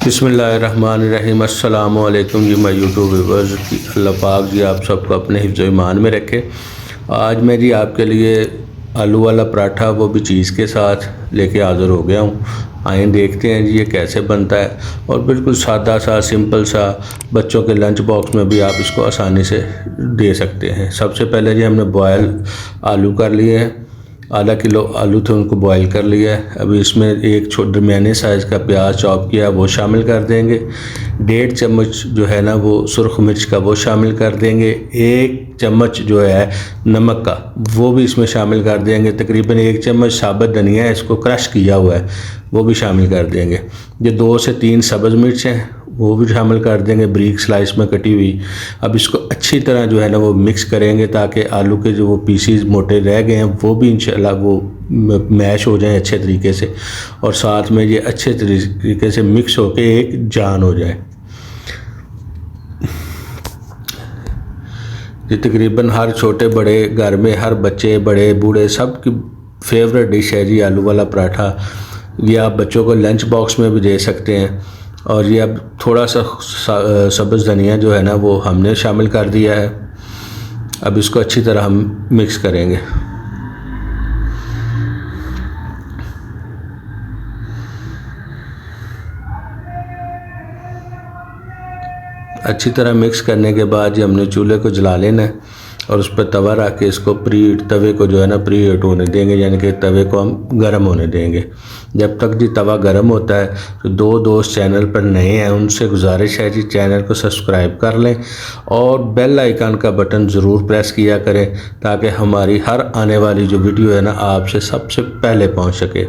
बिस्मिल्लाहिर्रहमानिर्रहीम। अस्सलामु अलैकुम जी। मैं यूट्यूब व्यूअर्स की अल्लाह पाक जी आप सबको अपने हिफ्ज़ ईमान में रखे। आज मैं जी आपके लिए आलू वाला पराठा वो भी चीज़ के साथ लेके हाज़िर हो गया हूँ। आइए देखते हैं जी ये कैसे बनता है और बिल्कुल सादा सा सिंपल सा बच्चों के लंच बॉक्स में भी आप इसको आसानी से दे सकते हैं। सबसे पहले जी हमने बॉयल आलू कर लिए हैं। आधा किलो आलू थे उनको बॉईल कर लिया है। अभी इसमें एक दरमियाने साइज़ का प्याज चॉप किया वो शामिल कर देंगे। 1.5 चम्मच जो है ना वो सुरख मिर्च का वो शामिल कर देंगे। 1 चम्मच जो है नमक का वो भी इसमें शामिल कर देंगे। तकरीबन 1 चम्मच साबुत धनिया है, इसको क्रश किया हुआ है, वो भी शामिल कर देंगे। ये 2 से 3 सब्ज़ मिर्च हैं वो भी शामिल कर देंगे ब्रीक स्लाइस में कटी हुई। अब इसको अच्छी तरह जो है ना वो मिक्स करेंगे ताकि आलू के जो वो पीसीज मोटे रह गए हैं वो भी इंशाल्लाह वो मैश हो जाएं अच्छे तरीके से और साथ में ये अच्छे तरीके से मिक्स होके एक जान हो जाए। ये तकरीबन हर छोटे बड़े घर में हर बच्चे बड़े बूढ़े सब की फेवरेट डिश है जी आलू वाला पराठा। ये आप बच्चों को लंच बॉक्स में भी दे सकते हैं। और ये अब थोड़ा सा सब्ज़ धनिया जो है ना वो हमने शामिल कर दिया है। अब इसको अच्छी तरह हम मिक्स करेंगे। अच्छी तरह मिक्स करने के बाद ये हमने चूल्हे को जला लेना है और उस पर तवा रख के इसको तवे को जो है ना प्री हीट होने देंगे, यानी कि तवे को हम गर्म होने देंगे। जब तक जी तवा गर्म होता है तो दो दोस्त चैनल पर नए हैं उनसे गुजारिश है जी चैनल को सब्सक्राइब कर लें और बेल आइकन का बटन ज़रूर प्रेस किया करें ताकि हमारी हर आने वाली जो वीडियो है ना आपसे सबसे पहले पहुंच सके।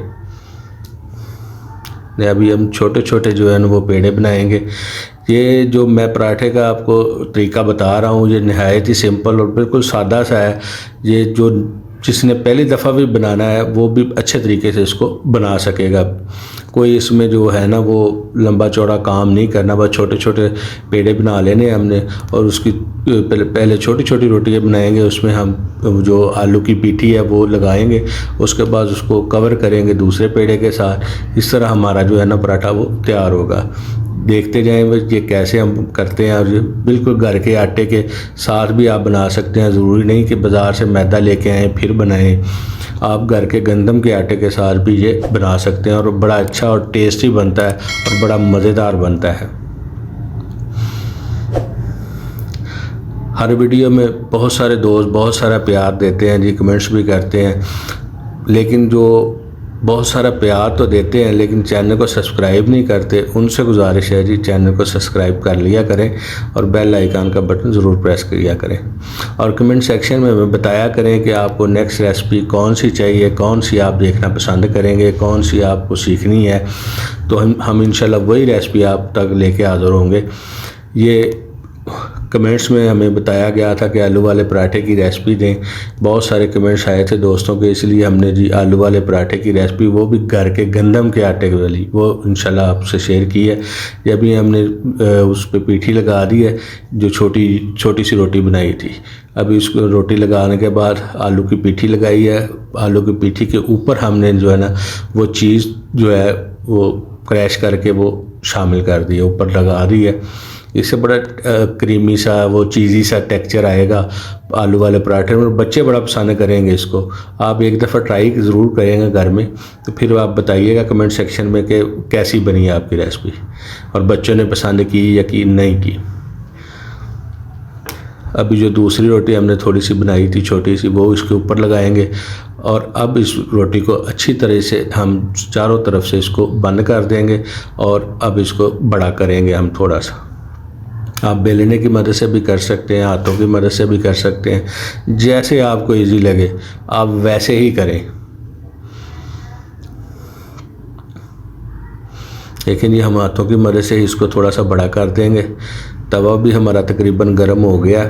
अभी हम छोटे छोटे जो है ना वो पेड़े बनाएंगे। ये जो मैं पराठे का आपको तरीका बता रहा हूँ ये नहायत ही सिंपल और बिल्कुल सादा सा है। ये जो जिसने पहली दफ़ा भी बनाना है वो भी अच्छे तरीके से इसको बना सकेगा। कोई इसमें जो है ना वो लंबा चौड़ा काम नहीं करना, बस छोटे छोटे पेड़े बना लेने हमने और उसकी पहले छोटी छोटी रोटियां बनाएंगे। उसमें हम जो आलू की पीठी है वो लगाएंगे, उसके बाद उसको कवर करेंगे दूसरे पेड़े के साथ। इस तरह हमारा जो है ना पराठा वो तैयार होगा। देखते जाएं ये कैसे हम करते हैं और बिल्कुल घर के आटे के साथ भी आप बना सकते हैं। ज़रूरी नहीं कि बाज़ार से मैदा लेके आएँ फिर बनाएं। आप घर के गंदम के आटे के साथ भी ये बना सकते हैं और बड़ा अच्छा और टेस्टी बनता है और बड़ा मज़ेदार बनता है। हर वीडियो में बहुत सारे दोस्त बहुत सारा प्यार देते हैं जी, कमेंट्स भी करते हैं, लेकिन जो बहुत सारा प्यार तो देते हैं लेकिन चैनल को सब्सक्राइब नहीं करते। उनसे गुजारिश है जी चैनल को सब्सक्राइब कर लिया करें और बेल आइकन का बटन ज़रूर प्रेस किया करें और कमेंट सेक्शन में हमें बताया करें कि आपको नेक्स्ट रेसिपी कौन सी चाहिए, कौन सी आप देखना पसंद करेंगे, कौन सी आपको सीखनी है। तो हम इंशाल्लाह वही रेसिपी आप तक लेके हाज़िर होंगे। ये कमेंट्स में हमें बताया गया था कि आलू वाले पराठे की रेसिपी दें। बहुत सारे कमेंट्स आए थे दोस्तों के, इसलिए हमने जी आलू वाले पराठे की रेसिपी वो भी घर के गंदम के आटे वाली वो इंशाल्लाह आपसे शेयर की है। जब भी हमने उस पर पीठी लगा दी है जो छोटी छोटी सी रोटी बनाई थी। अभी उसको रोटी लगाने के बाद आलू की पीठी लगाई है। आलू की पीठी के ऊपर हमने जो है ना वो चीज़ जो है वो क्रैश करके वो शामिल कर दी है, ऊपर लगा दी है। इससे बड़ा क्रीमी सा वो चीज़ी सा टेक्सचर आएगा आलू वाले पराठे में। बच्चे बड़ा पसंद करेंगे इसको। आप एक दफ़ा ट्राई ज़रूर करेंगे घर में, तो फिर आप बताइएगा कमेंट सेक्शन में कि कैसी बनी है आपकी रेसिपी और बच्चों ने पसंद की या कि नहीं की। अभी जो दूसरी रोटी हमने थोड़ी सी बनाई थी छोटी सी वो इसके ऊपर लगाएंगे और अब इस रोटी को अच्छी तरह से हम चारों तरफ से इसको बंद कर देंगे और अब इसको बड़ा करेंगे हम थोड़ा सा। आप बेलने की मदद से भी कर सकते हैं, हाथों की मदद से भी कर सकते हैं, जैसे आपको इजी लगे आप वैसे ही करें। लेकिन ये हम हाथों की मदद से इसको थोड़ा सा बड़ा कर देंगे। तवा भी हमारा तकरीबन गर्म हो गया।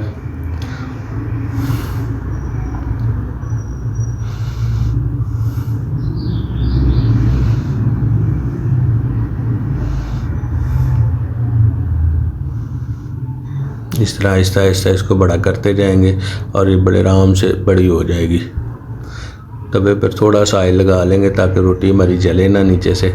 इस तरह आहिस्ता आहिस्ता इसको बड़ा करते जाएंगे और ये बड़े आराम से बड़ी हो जाएगी। तवे पर थोड़ा सा ऑयल लगा लेंगे ताकि रोटी हमारी जले ना नीचे से।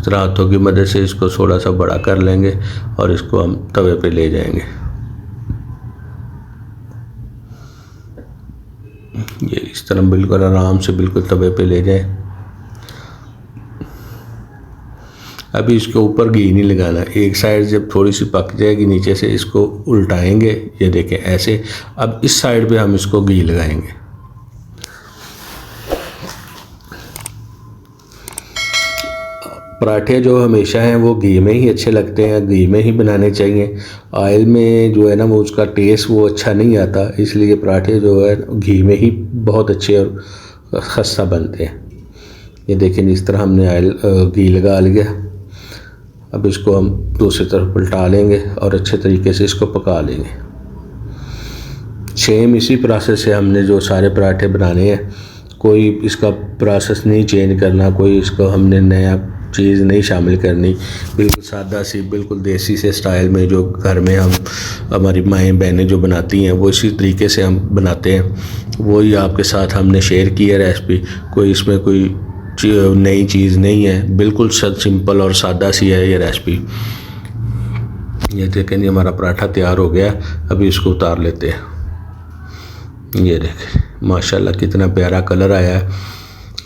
तरह हाथों की मदद से इसको थोड़ा सा बड़ा कर लेंगे और इसको हम तवे पे ले जाएंगे। ये इस तरह बिल्कुल आराम से बिल्कुल तवे पे ले जाए। अभी इसके ऊपर घी नहीं लगाना, एक साइड जब थोड़ी सी पक जाएगी नीचे से इसको उल्टाएंगे, ये देखें ऐसे। अब इस साइड पे हम इसको घी लगाएंगे। पराठे जो हमेशा हैं वो घी में ही अच्छे लगते हैं, घी में ही बनाने चाहिए। ऑयल में जो है ना वो उसका टेस्ट वो अच्छा नहीं आता, इसलिए पराठे जो है घी में ही बहुत अच्छे और खस्ता बनते हैं। ये देखें इस तरह हमने घी लगा लिया। अब इसको हम दूसरी तरफ पलटा लेंगे और अच्छे तरीके से इसको पका लेंगे। सेम इसी प्रोसेस से हमने जो सारे पराठे बनाने हैं, कोई इसका प्रोसेस नहीं चेंज करना, कोई इसको हमने नया चीज़ नहीं शामिल करनी। बिल्कुल सादा सी, बिल्कुल देसी से स्टाइल में जो घर में हम हमारी माएँ बहनें जो बनाती हैं वो इसी तरीके से हम बनाते हैं। वही आपके साथ हमने शेयर की है रेसिपी। कोई इसमें कोई नई चीज़ नहीं है, बिल्कुल सिंपल और सादा सी है ये रेसिपी। ये देखें ये हमारा पराठा तैयार हो गया। अभी इसको उतार लेते हैं। ये देखें माशाल्लाह कितना प्यारा कलर आया है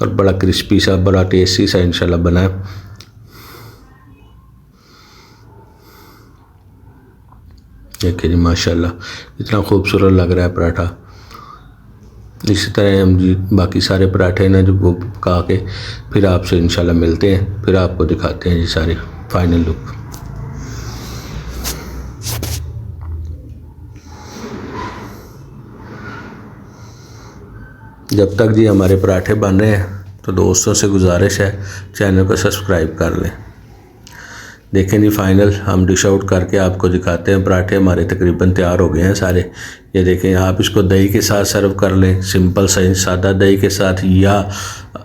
और बड़ा क्रिस्पी सा, बड़ा टेस्टी सा इंशाल्लाह बना है। देखिए जी माशाल्लाह इतना खूबसूरत लग रहा है पराठा। इसी तरह हम जी बाकी सारे पराठे ना जो वो पका के फिर आपसे इंशाल्लाह मिलते हैं, फिर आपको दिखाते हैं जी सारी फाइनल लुक। जब तक जी हमारे पराठे बन रहे हैं तो दोस्तों से गुजारिश है चैनल को सब्सक्राइब कर लें। देखें जी फाइनल हम डिश आउट करके आपको दिखाते हैं। पराठे हमारे तकरीबन तैयार हो गए हैं सारे। ये देखें आप इसको दही के साथ सर्व कर लें, सिंपल सादा दही के साथ, या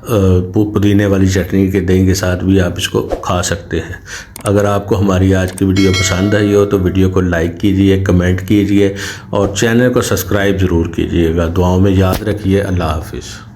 पुदीने वाली चटनी के दही के साथ भी आप इसको खा सकते हैं। अगर आपको हमारी आज की वीडियो पसंद आई हो तो वीडियो को लाइक कीजिए, कमेंट कीजिए और चैनल को सब्सक्राइब ज़रूर कीजिएगा। दुआओं में याद रखिए। अल्लाह हाफिज़।